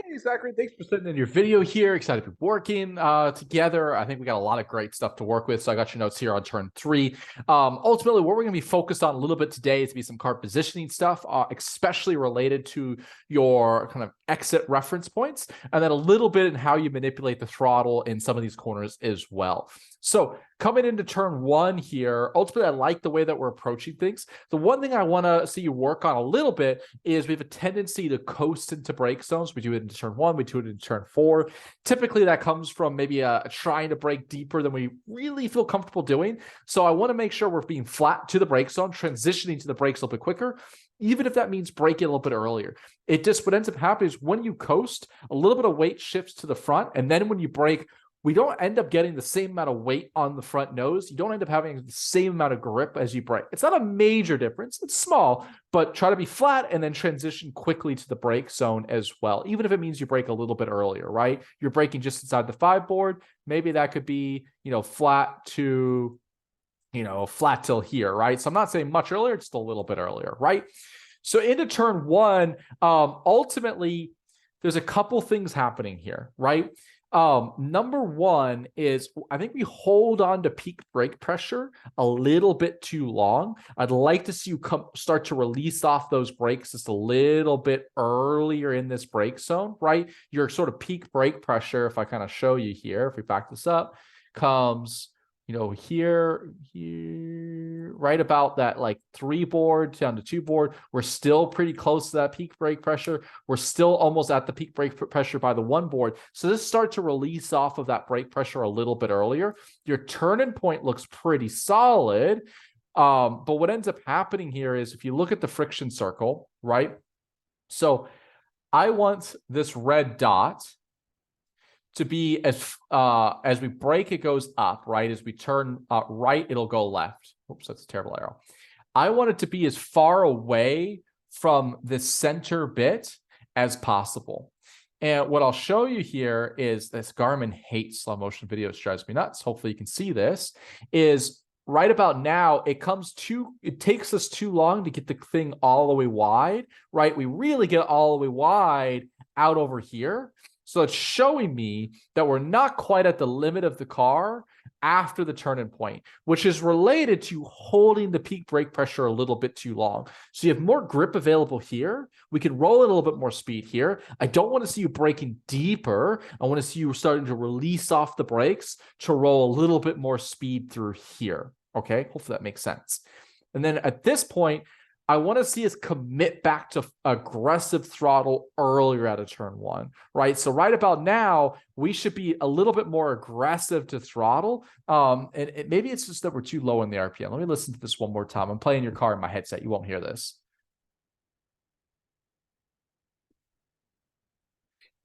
Hey, Zachary, thanks for sending in your video here. Excited to be working together. I think we got a lot of great stuff to work with. So I got your notes here on turn 3. Ultimately, what we're going to be focused on a little bit today is to be some card positioning stuff, especially related to your kind of exit reference points, and then a little bit in how you manipulate the throttle in some of these corners as well. So coming into turn 1 here, ultimately, I like the way that we're approaching things. The one thing I want to see you work on a little bit is we have a tendency to coast into break zones. We do it into turn 1, we do it into turn 4. Typically, that comes from maybe trying to break deeper than we really feel comfortable doing. So I want to make sure we're being flat to the break zone, transitioning to the brakes a little bit quicker, even if that means braking a little bit earlier. It just, what ends up happening is when you coast, a little bit of weight shifts to the front, and then when you brake, we don't end up getting the same amount of weight on the front nose. You don't end up having the same amount of grip as you brake. It's not a major difference. It's small, but try to be flat and then transition quickly to the brake zone as well. Even if it means you brake a little bit earlier, right? You're braking just inside the 5 board. Maybe that could be, flat to, flat till here, right? So I'm not saying much earlier, just a little bit earlier, right? So into turn 1, ultimately, there's a couple things happening here, right? Number 1 is I think we hold on to peak brake pressure a little bit too long. I'd like to see you start to release off those brakes just a little bit earlier in this brake zone, right? Your sort of peak brake pressure, if I kind of show you here, if we back this up, comes here, right about that like 3 board down to 2 board. We're still pretty close to that peak brake pressure. We're still almost at the peak brake pressure by the 1 board. So this starts to release off of that brake pressure a little bit earlier. Your turning point looks pretty solid. But what ends up happening here is if you look at the friction circle, right? So I want this red dot to be as we brake, it goes up, right? As we turn right, it'll go left. Oops, that's a terrible arrow. I want it to be as far away from the center bit as possible. And what I'll show you here is this. Garmin hates slow motion videos, drives me nuts. Hopefully you can see this. Is right about now, it takes us too long to get the thing all the way wide, right? We really get all the way wide out over here. So it's showing me that we're not quite at the limit of the car after the turning point, which is related to holding the peak brake pressure a little bit too long. So you have more grip available here. We can roll a little bit more speed here. I don't want to see you braking deeper. I want to see you starting to release off the brakes to roll a little bit more speed through here. Okay, hopefully that makes sense. And then at this point, I want to see us commit back to aggressive throttle earlier out of turn 1, right? So right about now, we should be a little bit more aggressive to throttle. And maybe it's just that we're too low in the RPM. Let me listen to this one more time. I'm playing your car in my headset. You won't hear this.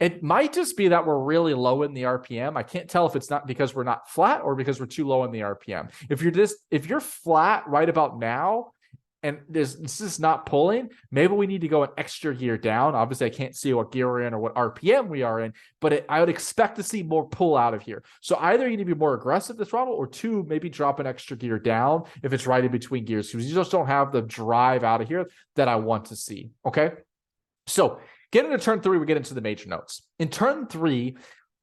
It might just be that we're really low in the RPM. I can't tell if it's not because we're not flat or because we're too low in the RPM. If you're flat right about now, and this is not pulling, maybe we need to go an extra gear down. Obviously, I can't see what gear we're in or what RPM we are in, but I would expect to see more pull out of here. So either you need to be more aggressive to throttle, or 2, maybe drop an extra gear down if it's right in between gears, because you just don't have the drive out of here that I want to see, okay? So getting to turn 3, we get into the major notes. In turn 3,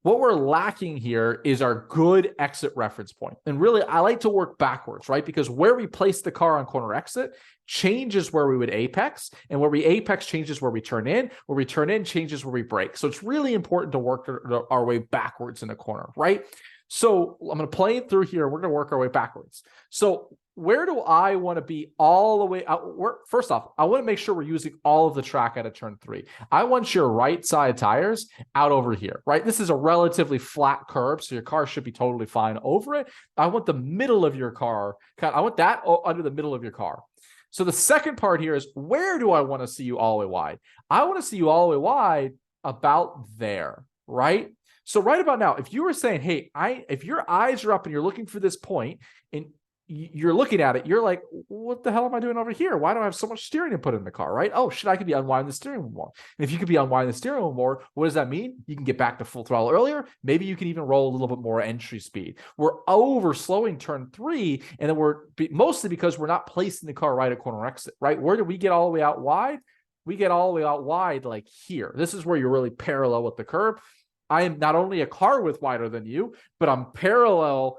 what we're lacking here is our good exit reference point. And really, I like to work backwards, right? Because where we place the car on corner exit changes where we would apex, and where we apex changes where we turn in, where we turn in changes where we brake. So it's really important to work our way backwards in the corner, right? So I'm going to play it through here. We're going to work our way backwards. So where do I want to be all the way out? First off, I want to make sure we're using all of the track out of turn 3. I want your right side tires out over here, right? This is a relatively flat curb, so your car should be totally fine over it. I want the middle of your car, I want that under the middle of your car. So the second part here is, where do I want to see you all the way wide? I want to see you all the way wide about there, right? So right about now, if you were saying, hey, if your eyes are up and you're looking for this point, and you're looking at it, you're like, what the hell am I doing over here? Why do I have so much steering input in the car, right? Oh, shit, I could be unwinding the steering wheel more. And if you could be unwinding the steering wheel more, what does that mean? You can get back to full throttle earlier. Maybe you can even roll a little bit more entry speed. We're over slowing turn 3, and then we're mostly because we're not placing the car right at corner exit, right? Where do we get all the way out wide? we get all the way out wide like here. This is where you're really parallel with the curb. I am not only a car width wider than you, but I'm parallel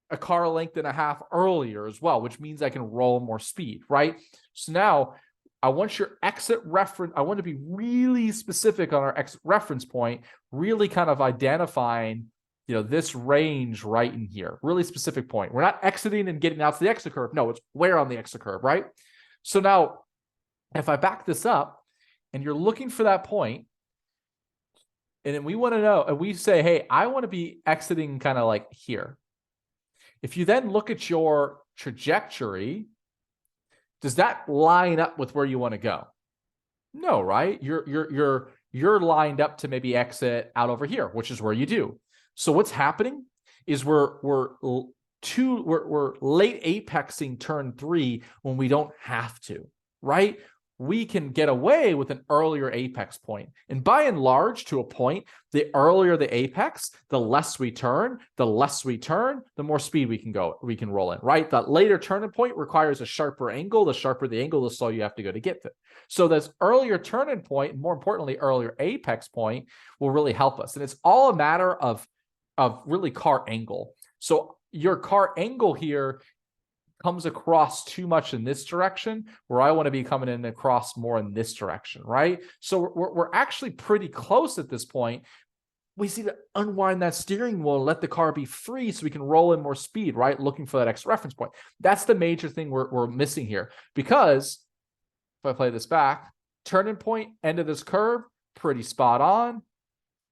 a car length and a half earlier as well, which means I can roll more speed, right? So now I want your exit reference. I want to be really specific on our exit reference point, really kind of identifying, this range right in here, really specific point. We're not exiting and getting out to the exit curve. No, it's where on the exit curve, right? So now if I back this up and you're looking for that point, and then we want to know, and we say, hey, I want to be exiting kind of like here. If you then look at your trajectory, does that line up with where you want to go? No, right? You're lined up to maybe exit out over here, which is where you do. So what's happening is we're late apexing turn 3 when we don't have to, right? We can get away with an earlier apex point. And by and large, to a point, the earlier the apex, the less we turn, the more speed we can roll in, right? That later turning point requires a sharper angle. The sharper the angle, the slower you have to go to get there. So this earlier turning point, and more importantly, earlier apex point, will really help us. And it's all a matter of really car angle. So your car angle here comes across too much in this direction, where I want to be coming in across more in this direction, right? So we're actually pretty close at this point. We see to unwind that steering wheel and let the car be free so we can roll in more speed, right? Looking for that exit reference point. That's the major thing we're missing here. Because if I play this back, turning point, end of this curve, pretty spot on.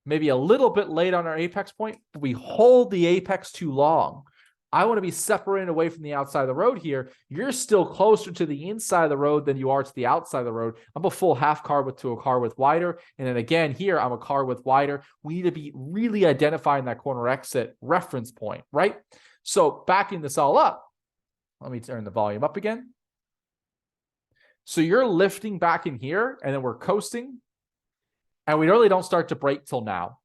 Maybe a little bit late on our apex point, but we hold the apex too long. I want to be separated away from the outside of the road here. You're still closer to the inside of the road than you are to the outside of the road. I'm a full half car width to a car width wider. And then again, here, I'm a car width wider. We need to be really identifying that corner exit reference point, right? So backing this all up, let me turn the volume up again. So you're lifting back in here, and then we're coasting. And we really don't start to brake till now.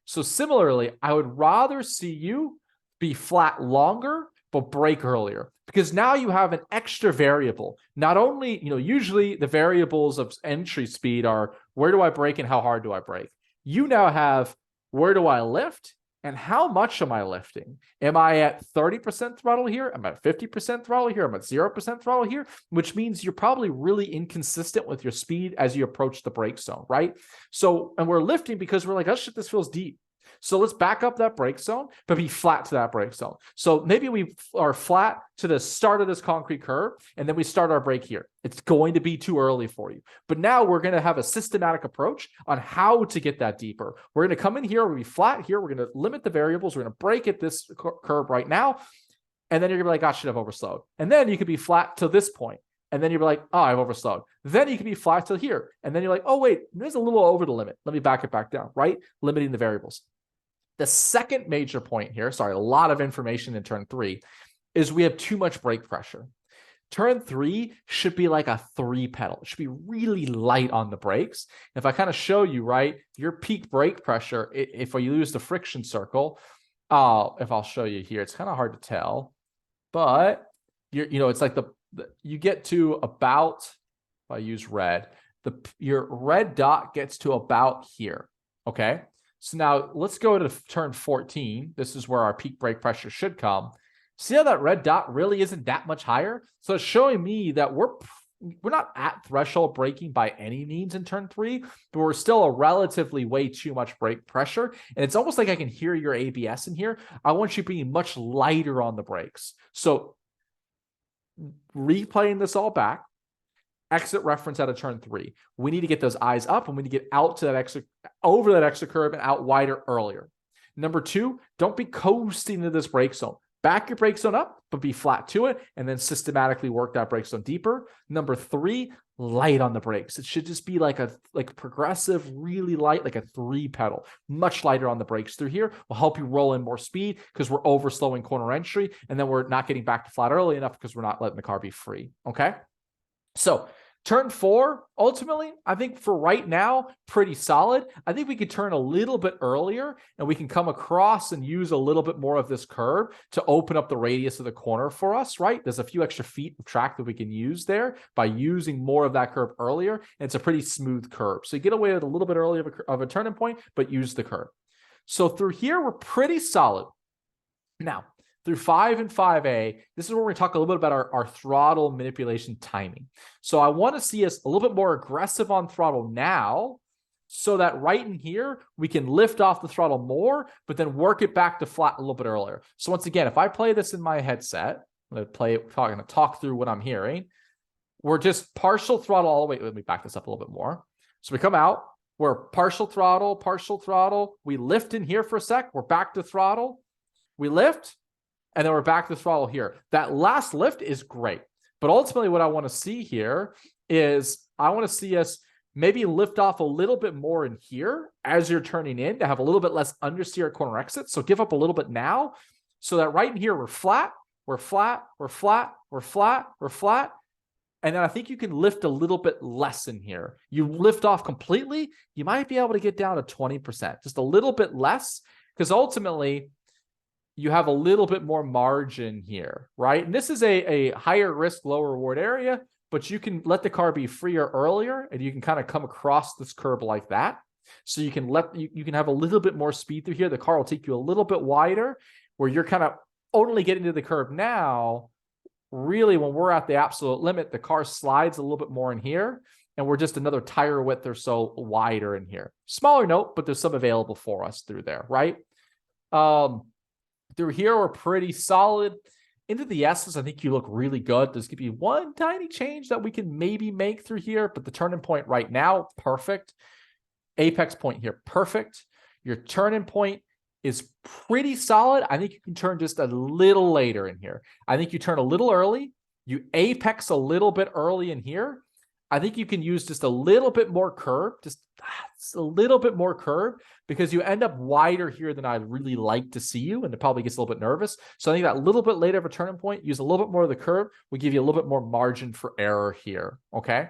So similarly, I would rather see you be flat longer, but brake earlier, because now you have an extra variable. Not only, usually the variables of entry speed are where do I brake and how hard do I brake? You now have where do I lift and how much am I lifting? Am I at 30% throttle here? Am I at 50% throttle here? Am I at 0% throttle here? Which means you're probably really inconsistent with your speed as you approach the brake zone, right? So, and we're lifting because we're like, oh shit, this feels deep. So let's back up that brake zone, but be flat to that brake zone. So maybe we are flat to the start of this concrete curve, and then we start our brake here. It's going to be too early for you. But now we're going to have a systematic approach on how to get that deeper. We're going to come in here, we're going to be flat here, we're going to limit the variables, we're going to brake at this curve right now, and then you're going to be like, oh, shit, I've overslowed. And then you could be flat to this point. And then you're like, oh, I've overslowed. Then you can be flat to here. And then you're like, oh, wait, there's a little over the limit. Let me back it back down, right? Limiting the variables. The second major point here, sorry, a lot of information in turn 3, is we have too much brake pressure. Turn 3 should be like a 3 pedal. It should be really light on the brakes. If I kind of show you, right, your peak brake pressure, if I use the friction circle, if I'll show you here, it's kind of hard to tell, but it's like you get to about, if I use red, your red dot gets to about here, okay? So now let's go to turn 14. This is where our peak brake pressure should come. See how that red dot really isn't that much higher? So it's showing me that we're not at threshold braking by any means in turn 3, but we're still a relatively way too much brake pressure. And it's almost like I can hear your ABS in here. I want you being much lighter on the brakes. So replaying this all back, exit reference out of turn 3. We need to get those eyes up, and we need to get out to that exit, over that exit curve and out wider earlier. Number 2, don't be coasting to this brake zone. Back your brake zone up, but be flat to it, and then systematically work that brake zone deeper. Number 3, light on the brakes. It should just be like progressive, really light, like a 3 pedal. Much lighter on the brakes through here will help you roll in more speed because we're overslowing corner entry, and then we're not getting back to flat early enough because we're not letting the car be free. Okay? So Turn 4, ultimately, I think for right now, pretty solid. I think we could turn a little bit earlier and we can come across and use a little bit more of this curve to open up the radius of the corner for us, right? There's a few extra feet of track that we can use there by using more of that curve earlier. And it's a pretty smooth curve. So you get away with a little bit early of a turning point, but use the curve. So through here, we're pretty solid. Now, through 5 and 5A, this is where we're going to talk a little bit about our throttle manipulation timing. So I want to see us a little bit more aggressive on throttle now so that right in here, we can lift off the throttle more, but then work it back to flat a little bit earlier. So once again, if I play this in my headset, I'm going to play it, I'm going to talk through what I'm hearing. We're just partial throttle all the way. Let me back this up a little bit more. So we come out, we're partial throttle. We lift in here for a sec. We're back to throttle. We lift. And then we're back to throttle here. That last lift is great. But ultimately what I want to see here is I want to see us maybe lift off a little bit more in here as you're turning in to have a little bit less understeer at corner exit. So give up a little bit now so that right in here we're flat. And then I think you can lift a little bit less in here. You lift off completely, you might be able to get down to 20%, just a little bit less, because ultimately you have a little bit more margin here, right? And this is a higher risk, lower reward area, but you can let the car be freer earlier and you can kind of come across this curb like that. So you can you can have a little bit more speed through here. The car will take you a little bit wider where you're kind of only getting to the curb now. Really, when we're at the absolute limit, the car slides a little bit more in here and we're just another tire width or so wider in here. Smaller note, but there's some available for us through there, right? Through here, we're pretty solid. Into the S's, I think you look really good. There's going to be one tiny change that we can maybe make through here, but the turning point right now, perfect. Apex point here, perfect. Your turning point is pretty solid. I think you can turn just a little later in here. I think you turn a little early. You apex a little bit early in here. I think you can use just a little bit more curve, just a little bit more curve, because you end up wider here than I'd really like to see you, and it probably gets a little bit nervous. So I think that little bit later of a turning point, use a little bit more of the curve, will give you a little bit more margin for error here, okay?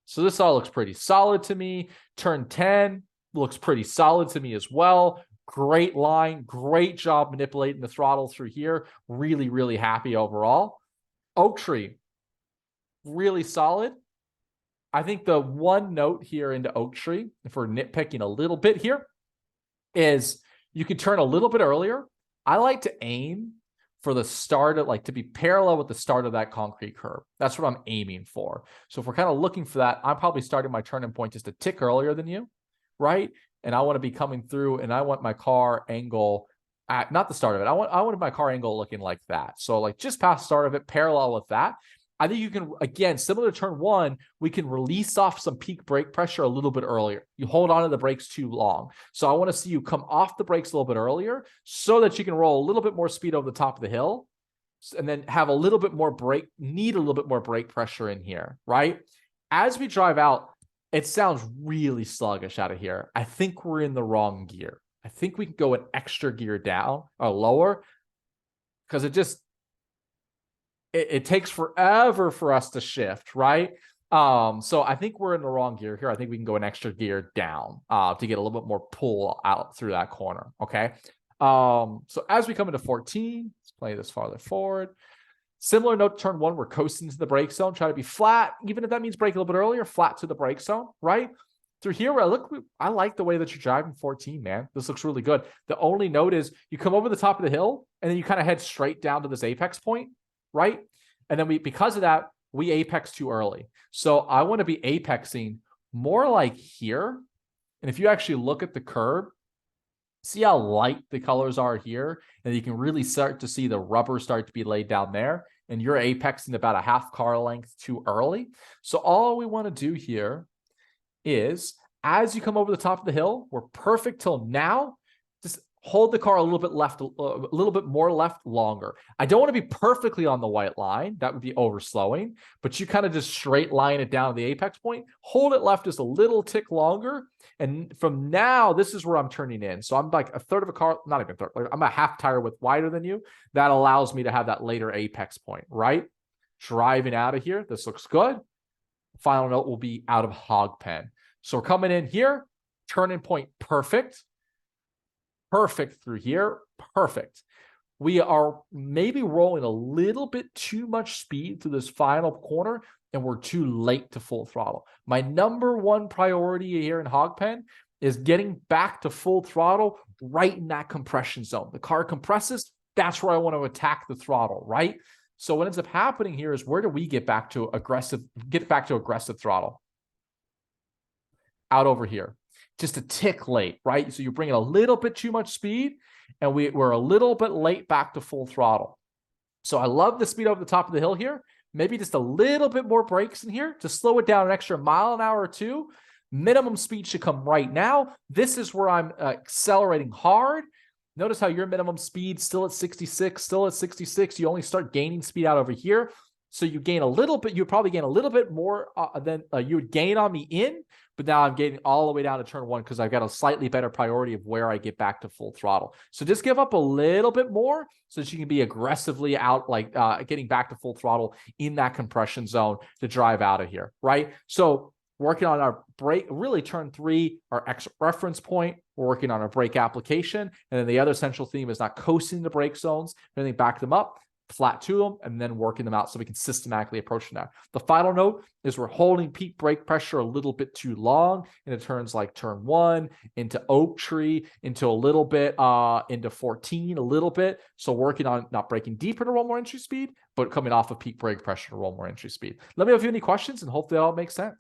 So this all looks pretty solid to me. Turn 10 looks pretty solid to me as well. Great line, great job manipulating the throttle through here. Really, really happy overall. Oak Tree, really solid. I think the one note here into Oak Tree, if we're nitpicking a little bit here, is you can turn a little bit earlier. I like to aim for the start of, like, to be parallel with the start of that concrete curve. That's what I'm aiming for. So if we're kind of looking for that, I'm probably starting my turning point just a tick earlier than you, right? And I want to be coming through and I want my car angle at, not the start of it. I want my car angle looking like that. So like just past the start of it, parallel with that. I think you can, again, similar to turn 1, we can release off some peak brake pressure a little bit earlier. You hold on to the brakes too long. So I want to see you come off the brakes a little bit earlier so that you can roll a little bit more speed over the top of the hill and then have a little bit more brake, need a little bit more brake pressure in here, right? As we drive out, it sounds really sluggish out of here. I think we're in the wrong gear. I think we can go an extra gear down or lower because it takes forever for us to shift, right? So I think we're in the wrong gear here. I think we can go an extra gear down to get a little bit more pull out through that corner, okay? So as we come into 14, let's play this farther forward. Similar note to turn 1, we're coasting to the brake zone, try to be flat, even if that means brake a little bit earlier, flat to the brake zone, right? Through here, I like the way that you're driving 14, man. This looks really good. The only note is you come over the top of the hill, and then you kind of head straight down to this apex point, right? And then because of that, we apex too early. So I want to be apexing more like here. And if you actually look at the curb, see how light the colors are here, and you can really start to see the rubber start to be laid down there, and you're apexing about a half car length too early. So all we want to do here is, as you come over the top of the hill, we're perfect till now. Just hold the car a little bit left, a little bit more left longer. I don't want to be perfectly on the white line. That would be overslowing, but you kind of just straight line it down to the apex point, hold it left just a little tick longer. And from now, this is where I'm turning in. So I'm like a third of a car, not even a third, like I'm a half tire width wider than you. That allows me to have that later apex point, right? Driving out of here. This looks good. Final note will be out of hog pen. So we're coming in here, turning point perfect. Perfect through here, perfect. We are maybe rolling a little bit too much speed through this final corner, and we're too late to full throttle. My number one priority here in hog pen is getting back to full throttle right in that compression zone. The car compresses, that's where I want to attack the throttle, right? So what ends up happening here is, where do we get back to aggressive throttle? Out over here. Just a tick late, right? So you're bringing a little bit too much speed, and we're a little bit late back to full throttle. So I love the speed over the top of the hill here. Maybe just a little bit more brakes in here to slow it down an extra mile an hour or two. Minimum speed should come right now. This is where I'm accelerating hard. Notice how your minimum speed still at 66. You only start gaining speed out over here. So you gain a little bit, you would probably gain a little bit more than you would gain on me in, but now I'm getting all the way down to turn one because I've got a slightly better priority of where I get back to full throttle. So just give up a little bit more so that you can be aggressively out, like getting back to full throttle in that compression zone to drive out of here, right? So working on our brake, really turn 3, our exit reference point. We're working on our brake application. And then the other central theme is not coasting the brake zones, anything back them up, flat to them, and then working them out so we can systematically approach them now. The final note is we're holding peak brake pressure a little bit too long into turns like turn 1, into Oak Tree, into a little bit, into 14 a little bit. So working on not braking deeper to roll more entry speed, but coming off of peak brake pressure to roll more entry speed. Let me know if you have any questions, and hopefully that all makes sense.